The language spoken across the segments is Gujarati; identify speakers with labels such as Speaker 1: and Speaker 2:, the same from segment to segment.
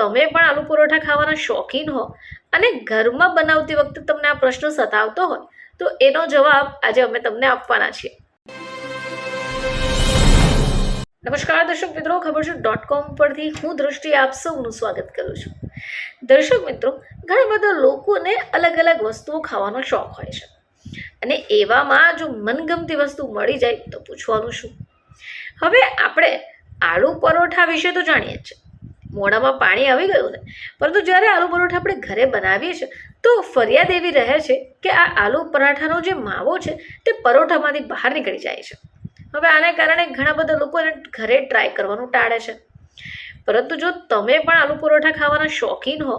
Speaker 1: તમે પણ આલુ પરોઠા ખાવાના શોખીન હો અને ઘરમાં બનાવતી વખતે તમને આ પ્રશ્ન સતાવતો હોય તો એનો જવાબ આજે અમે તમને આપવાના છીએ. નમસ્કાર દર્શક મિત્રો, ખબર છે .com પરથી હું દૃષ્ટિ આપ સૌનું સ્વાગત કરું છું. દર્શક મિત્રો, ઘણા બધા લોકોને અલગ અલગ વસ્તુઓ ખાવાનો શોખ હોય છે અને એવામાં જો મનગમતી વસ્તુ મળી જાય તો પૂછવાનું શું. હવે આપણે આલુ પરોઠા વિશે તો જાણીએ જ છીએ, મોઢામાં પાણી આવી ગયું ને. પરંતુ જ્યારે આલુ પરોઠા આપણે ઘરે બનાવીએ છીએ તો ફરિયાદ એવી રહે છે કે આ આલુ પરાઠાનો જે માવો છે તે પરોઠામાંથી બહાર નીકળી જાય છે. હવે આને કારણે ઘણા બધા લોકો એને ઘરે ટ્રાય કરવાનું ટાળે છે. પરંતુ જો તમે પણ આલુ પરોઠા ખાવાના શોખીન હો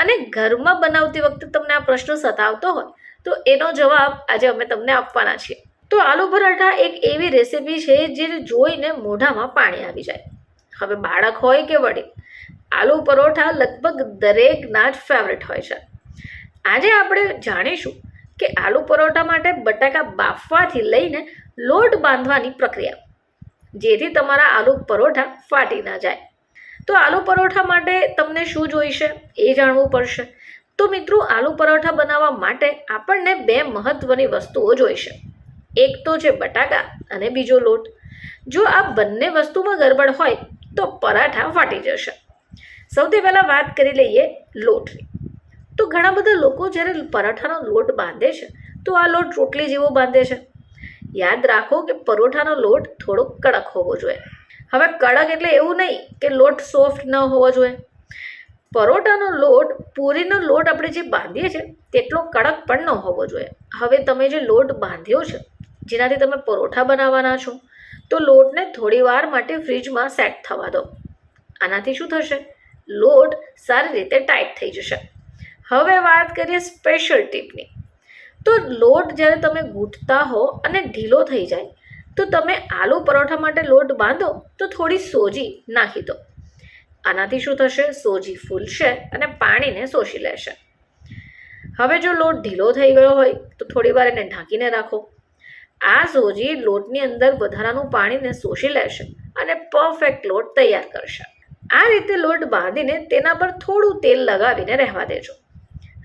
Speaker 1: અને ઘરમાં બનાવતી વખતે તમને આ પ્રશ્ન સતાવતો હોય તો એનો જવાબ આજે અમે તમને આપવાના છીએ. તો આલુ પરાઠા એક એવી રેસીપી છે જે જોઈને મોઢામાં પાણી આવી જાય. હવે બાળક હોય કે વડીલ, આલુ પરોઠા લગભગ દરેકના જ ફેવરેટ હોય છે. આજે આપણે જાણીશું કે આલુ પરોઠા માટે બટાકા બાફવાથી લઈને લોટ બાંધવાની પ્રક્રિયા, જેથી તમારા આલુ પરોઠા ફાટી ના જાય. તો આલુ પરોઠા માટે તમને શું જોઈશે એ જાણવું પડશે. તો મિત્રો, આલુ પરોઠા બનાવવા માટે આપણને બે મહત્વની વસ્તુઓ જોઈશે. એક તો છે બટાકા અને બીજો લોટ. જો આ બંને વસ્તુમાં ગરબડ હોય તો પરાઠા ફાટી જશે. સૌથી પહેલાં વાત કરી લઈએ લોટની. તો ઘણા બધા લોકો જ્યારે પરાઠાનો લોટ બાંધે છે તો આ લોટ રોટલી જેવો બાંધે છે. યાદ રાખો કે પરોઠાનો લોટ થોડો કડક હોવો જોઈએ. હવે કડક એટલે એવું નહીં કે લોટ સોફ્ટ ન હોવો જોઈએ. પરોઠાનો લોટ, પૂરીનો લોટ આપણે જે બાંધીએ છીએ તેટલો કડક પણ ન હોવો જોઈએ. હવે તમે જે લોટ બાંધ્યો છે, જેનાથી તમે પરોઠા બનાવવાના છો, તો લોટને થોડી વાર માટે ફ્રીજમાં સેટ થવા દો. આનાથી શું થશે? લોટ સારી રીતે ટાઈટ થઈ જશે. હવે વાત કરીએ સ્પેશિયલ ટીપની. તો લોટ જ્યારે તમે ગૂંથતા હો અને ઢીલો થઈ જાય તો તમે આલુ પરોઠા માટે લોટ બાંધો તો થોડી સોજી નાખી દો. આનાથી શું થશે? સોજી ફૂલશે અને પાણીને શોષી લેશે. હવે જો લોટ ઢીલો થઈ ગયો હોય તો થોડી વાર એને ઢાંકીને રાખો. આ સોજી લોટની અંદર વધારાનું પાણીને શોષી લેશે અને પરફેક્ટ લોટ તૈયાર કરશે. આ રીતે લોટ બાંધીને તેના પર થોડું તેલ લગાવીને રહેવા દેજો.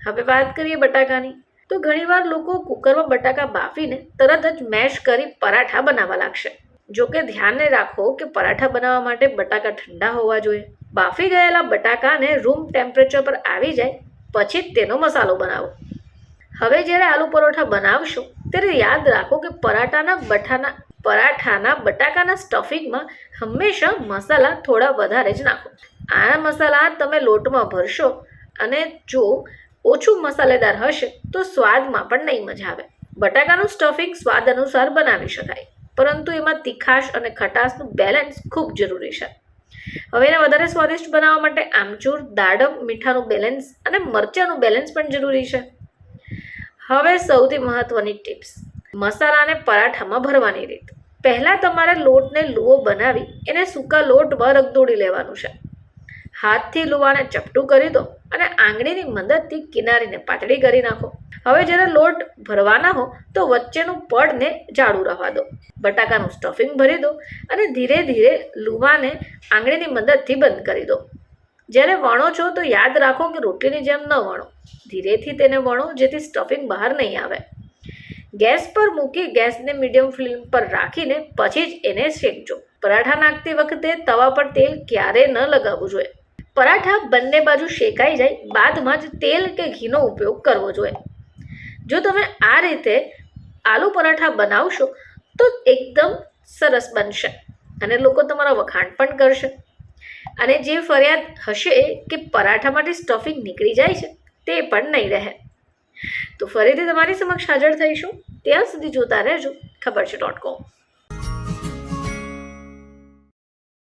Speaker 1: હવે વાત કરીએ બટાકાની. તો ઘણીવાર લોકો કુકરમાં બટાકા બાફીને તરત જ મેશ કરી પરાઠા બનાવવા લાગશે. જોકે ધ્યાને રાખો કે પરાઠા બનાવવા માટે બટાકા ઠંડા હોવા જોઈએ. બાફી ગયેલા બટાકાને રૂમ ટેમ્પરેચર પર આવી જાય પછી જ તેનો મસાલો બનાવો. હવે જ્યારે આલુ પરોઠા બનાવશો ત્યારે યાદ રાખો કે પરાઠાના બટાકાના સ્ટફિંગમાં હંમેશા મસાલા થોડા વધારે જ નાખો. આ મસાલા તમે લોટમાં ભરશો અને જો ઓછું મસાલેદાર હશે તો સ્વાદમાં પણ નહીં મજા આવે. બટાકાનું સ્ટફિંગ સ્વાદ અનુસાર બનાવી શકાય, પરંતુ એમાં તીખાશ અને ખટાશનું બેલેન્સ ખૂબ જરૂરી છે. હવે એને વધારે સ્વાદિષ્ટ બનાવવા માટે આમચૂર, દાડમ, મીઠાનું બેલેન્સ અને મરચાંનું બેલેન્સ પણ જરૂરી છે. હવે સૌથી મહત્વની ટિપ્સ, મસાલાને પરાઠામાં ભરવાની રીત. પહેલાં તમારે લોટને લુવો બનાવી એને સૂકા લોટમાં રગદોળી લેવાનું છે. હાથથી લુવાને ચપટું કરી દો અને આંગળીની મદદથી કિનારીને પાતળી કરી નાખો. હવે જ્યારે લોટ ભરવાના હો તો વચ્ચેનું પડને જાડું રહેવા દો. બટાકાનું સ્ટફિંગ ભરી દો અને ધીરે ધીરે લુવાને આંગળીની મદદથી બંધ કરી દો. જ્યારે વણો છો તો યાદ રાખો કે રોટલીની જેમ ન વણો, ધીરેથી તેને વણો જેથી સ્ટફિંગ બહાર નહીં આવે. ગેસ પર મૂકી ગેસને મીડિયમ ફ્લેમ પર રાખીને પછી જ એને શેકજો. પરાઠા નાખતી વખતે તવા પર તેલ ક્યારેય ન લગાવવું જોઈએ. પરાઠા બંને બાજુ શેકાઈ જાય બાદમાં જ તેલ કે ઘીનો ઉપયોગ કરવો જોઈએ. જો તમે આ રીતે આલુ પરાઠા બનાવશો તો એકદમ સરસ બનશે અને લોકો તમારા વખાણ પણ કરશે. અને જે ફરિયાદ હશે કે પરાઠામાંથી સ્ટફિંગ નીકળી જાય છે તે પણ નહીં રહે. તો ફરીથી તમારી સમક્ષ હાજર થઈશું. ત્યાં સુધી જોતા રહેજો ખબર છે .com.